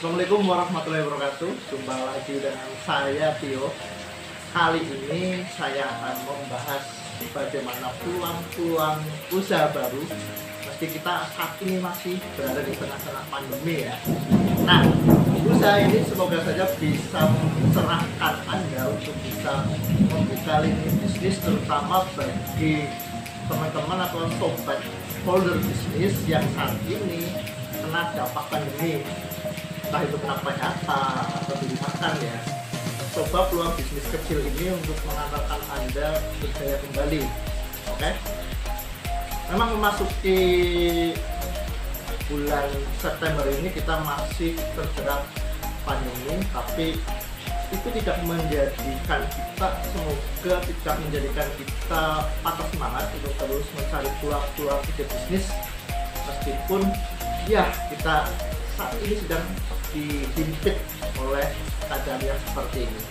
Assalamualaikum warahmatullahi wabarakatuh. Jumpa lagi dengan saya Tio. Kali ini saya akan membahas bagaimana peluang-peluang usaha baru meski kita saat ini masih berada di tengah-tengah pandemi ya. Nah, usaha ini semoga saja bisa mencerahkan Anda untuk bisa membuka lini bisnis, terutama bagi teman-teman atau sobat holder bisnis yang saat ini kena dampak pandemi, entah itu kena PHK atau dirumahkan ya. Coba peluang bisnis kecil ini untuk mengantarkan Anda berjaya kembali. Oke? Memang memasuki bulan September ini kita masih terjerat pandemi, tapi itu tidak menjadikan kita, semoga tidak menjadikan kita patah semangat untuk terus mencari peluang-peluang ide bisnis, meskipun ya kita saat ini sedang dihimpit oleh keadaan yang seperti ini.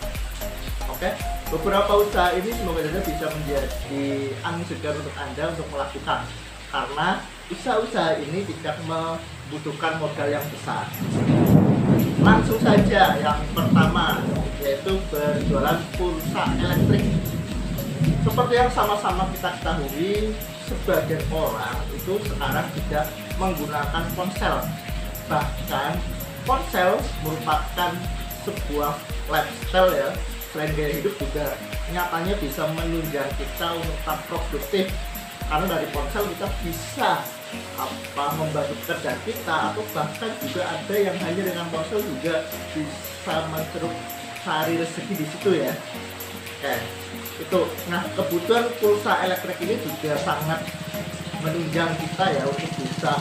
Oke, beberapa usaha ini semoga saja bisa menjadi angin segar untuk Anda untuk melakukan, karena usaha-usaha ini tidak membutuhkan modal yang besar. Langsung saja yang pertama, yaitu berjualan pulsa elektrik. Seperti yang sama-sama kita ketahui, sebagian orang itu sekarang tidak menggunakan ponsel. Bahkan ponsel merupakan sebuah lifestyle ya, selain gaya hidup juga nyatanya bisa menunjang kita untuk tetap produktif, karena dari ponsel kita bisa membantu pekerjaan kita, atau bahkan juga ada yang hanya dengan ponsel juga bisa menceruk cari rezeki di situ ya. Oke, itu. Nah, kebutuhan pulsa elektrik ini juga sangat menunjang kita ya untuk bisa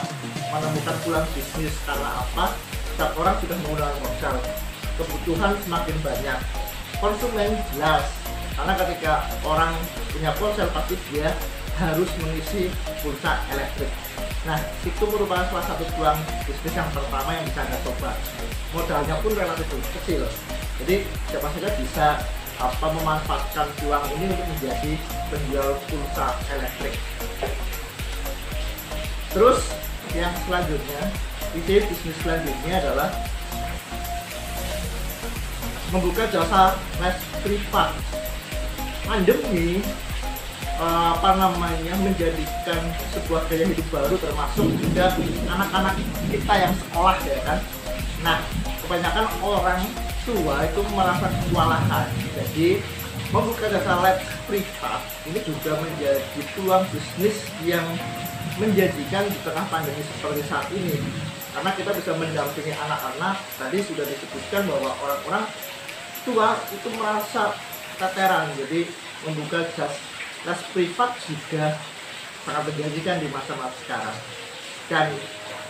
menemukan peluang bisnis. Karena apa? Setiap orang sudah menggunakan ponsel, kebutuhan semakin banyak. Konsumen jelas, karena ketika orang punya ponsel pasti dia harus mengisi pulsa elektrik. Nah, itu merupakan salah satu peluang bisnis yang pertama yang bisa Anda coba. Modalnya pun relatif kecil, jadi siapa saja bisa memanfaatkan peluang ini untuk menjadi penjual pulsa elektrik. Terus yang selanjutnya, ide bisnis selanjutnya adalah membuka jasa les privat. Pandemi menjadikan sebuah gaya hidup baru, termasuk juga anak-anak kita yang sekolah ya kan. Nah, kebanyakan orang tua itu merasa kewalahan, jadi membuka jasa les privat ini juga menjadi peluang bisnis yang menjanjikan di tengah pandemi seperti saat ini, karena kita bisa mendampingi anak-anak. Tadi sudah disebutkan bahwa orang-orang tua itu merasa keteteran, jadi membuka jasa les privat juga sangat menjanjikan di masa-masa sekarang, dan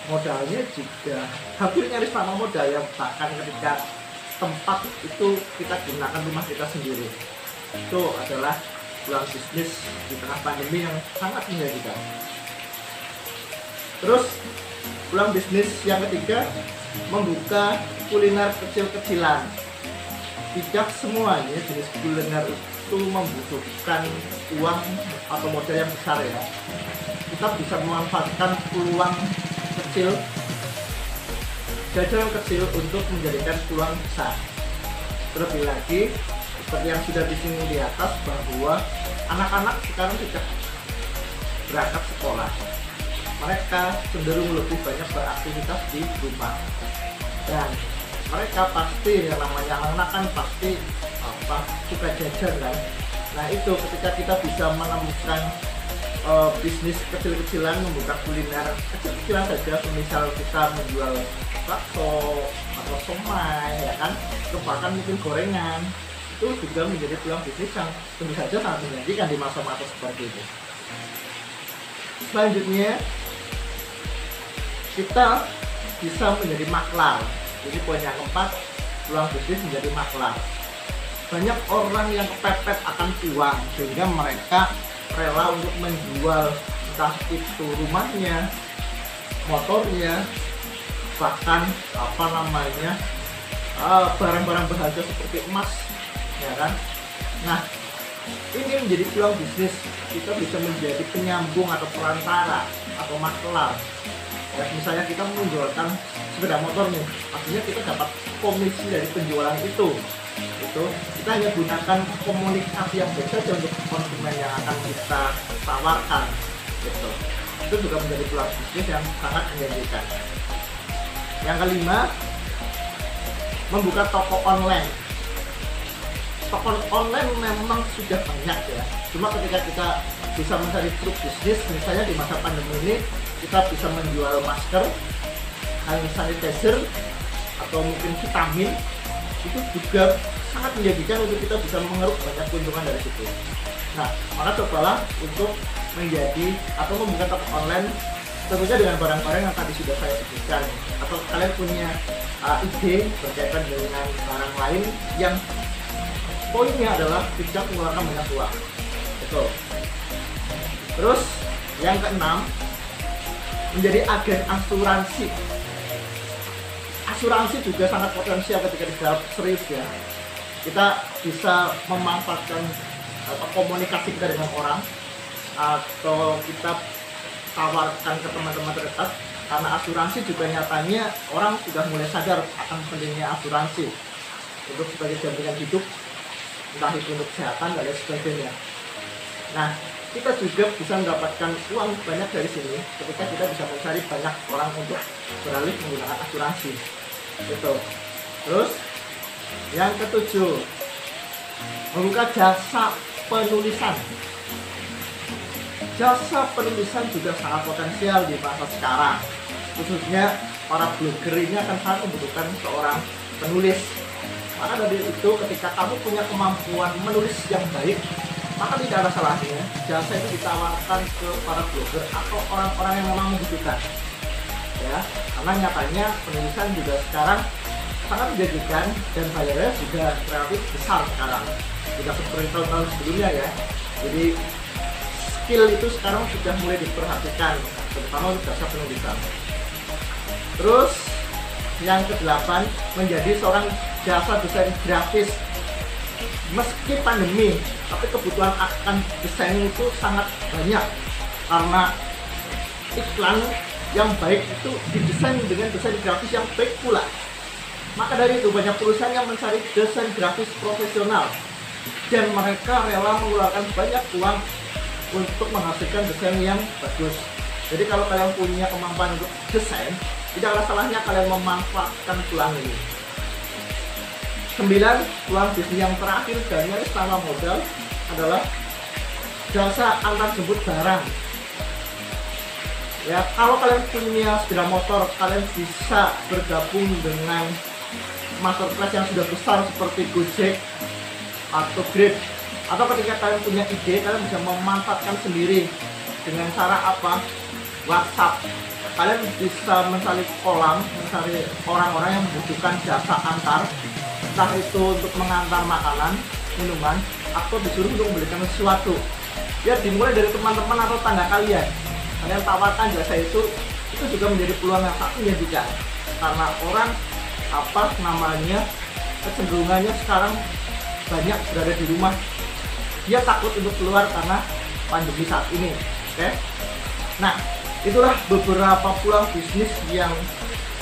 modalnya juga hampir nyaris sama modal yang bahkan ketika tempat itu kita gunakan rumah kita sendiri. Itu adalah peluang bisnis di tengah pandemi yang sangat menjanjikan. Terus peluang bisnis yang ketiga, membuka kuliner kecil-kecilan. Tidak semuanya jenis kuliner itu membutuhkan uang atau modal yang besar ya. Kita bisa memanfaatkan peluang kecil, jajanan kecil untuk menjadikan peluang besar. Terlebih lagi, seperti yang sudah disinggung di atas, bahwa anak-anak sekarang tidak berangkat sekolah. Mereka cenderung lebih banyak beraktivitas di rumah, dan mereka pasti, yang namanya anak-anak kan pasti suka jajan kan. Nah, itu ketika kita bisa menemukan bisnis kecil-kecilan, membuka kuliner kecil-kecilan saja, misal kita menjual bakso atau somai ya kan, atau bahkan mungkin gorengan, itu juga menjadi peluang bisnis yang tentu saja sangat menjanjikan di masa-masa seperti itu. Selanjutnya, kita bisa menjadi maklar. Jadi poin yang keempat, peluang bisnis menjadi maklar. Banyak orang yang kepepet akan uang sehingga mereka rela untuk menjual entah itu rumahnya, motornya, bahkan barang-barang berharga seperti emas ya kan. Nah, ini menjadi peluang bisnis. Kita bisa menjadi penyambung atau perantara atau maklar ya, misalnya kita menjualkan sepeda motor nih, artinya kita dapat komisi dari penjualan itu kita hanya gunakan komunikasi yang baik saja untuk konsumen yang akan kita tawarkan gitu. Itu juga menjadi peluang bisnis yang sangat menjanjikan. Yang kelima, membuka toko online. Toko online memang sudah banyak ya, cuma ketika kita bisa mencari truk bisnis, misalnya di masa pandemi ini kita bisa menjual masker, hand sanitizer, atau mungkin vitamin, itu juga sangat menjanjikan untuk kita bisa mengeruk banyak keuntungan dari situ. Nah, maka cobalah untuk menjadi atau membuka toko online tentunya dengan barang-barang yang tadi sudah saya sebutkan, atau kalian punya ide berkaitan dengan barang lain yang poinnya adalah tidak mengeluarkan banyak uang. Betul. Terus yang keenam, menjadi agen asuransi. Asuransi juga sangat potensial ketika digarap serius ya. Kita bisa memanfaatkan komunikasi kita dengan orang, atau kita tawarkan ke teman-teman terdekat, karena asuransi juga nyatanya orang sudah mulai sadar akan pentingnya asuransi untuk sebagai jaminan hidup, entah itu untuk kesehatan dan lain sebagainya. Nah, kita juga bisa mendapatkan uang banyak dari sini ketika kita bisa mencari banyak orang untuk beralih menggunakan asuransi gitu. Terus yang ketujuh, membuka jasa penulisan. Jasa penulisan juga sangat potensial di masa sekarang, khususnya para blogger ini akan sangat membutuhkan seorang penulis. Maka dari itu, ketika kamu punya kemampuan menulis yang baik, maka tidak ada salahnya jasa itu ditawarkan ke para blogger atau orang-orang yang memang membutuhkan ya, karena nyatanya penulisan juga sekarang sangat menjanjikan dan bayarnya juga relatif besar sekarang, tidak seperti tahun-tahun sebelumnya ya. Jadi skill itu sekarang sudah mulai diperhatikan, terutama untuk jasa penulisan. Terus yang kedelapan, menjadi seorang jasa desain grafis. Meski pandemi, tapi kebutuhan akan desain itu sangat banyak, karena iklan yang baik itu didesain dengan desain grafis yang baik pula. Maka dari itu banyak perusahaan yang mencari desain grafis profesional, dan mereka rela mengeluarkan banyak uang untuk menghasilkan desain yang bagus. Jadi kalau kalian punya kemampuan untuk desain, tidak ada salahnya kalian memanfaatkan peluang ini. 9, peluang bisnis yang terakhir dan nyaris tanpa modal adalah jasa antar jemput barang. Ya, kalau kalian punya sepeda motor, kalian bisa bergabung dengan marketplace yang sudah besar seperti Gojek atau Grab. Atau ketika kalian punya ide, kalian bisa memanfaatkan sendiri dengan cara apa? WhatsApp. Kalian bisa mencari kolam, mencari orang-orang yang membutuhkan jasa antar, entah itu untuk mengantar makanan, minuman, atau disuruh untuk membelikan sesuatu. Ya, dimulai dari teman-teman atau tangga kalian. Kalian tawarkan jasa itu juga menjadi peluang yang sangat menjanjikan. Karena orang kecenderungannya sekarang banyak berada di rumah. Dia takut untuk keluar karena pandemi saat ini. Oke? Nah, itulah beberapa peluang bisnis yang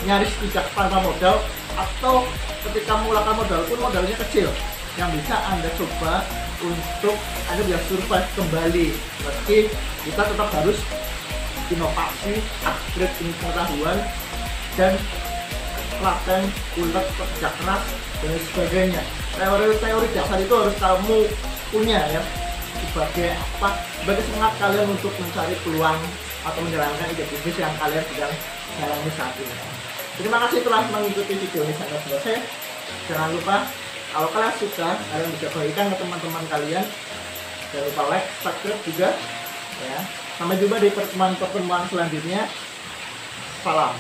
nyaris tidak tanpa modal, atau ketika menggunakan modal pun modalnya kecil, yang bisa Anda coba untuk Anda bisa survive kembali, meski kita tetap harus inovasi, upgrade pengetahuan, dan telaten, ulet, kerja keras, dan sebagainya. Teori-teori dasar itu harus kamu punya ya, sebagai semangat kalian untuk mencari peluang atau menjalankan ide bisnis yang kalian sedang jalani saat ini. Terima kasih telah mengikuti video ini sampai selesai. Jangan lupa, kalau kalian suka, kalian bisa bagikan ke teman-teman kalian. Jangan lupa like, subscribe juga ya. Sampai jumpa di pertemuan selanjutnya. Salam.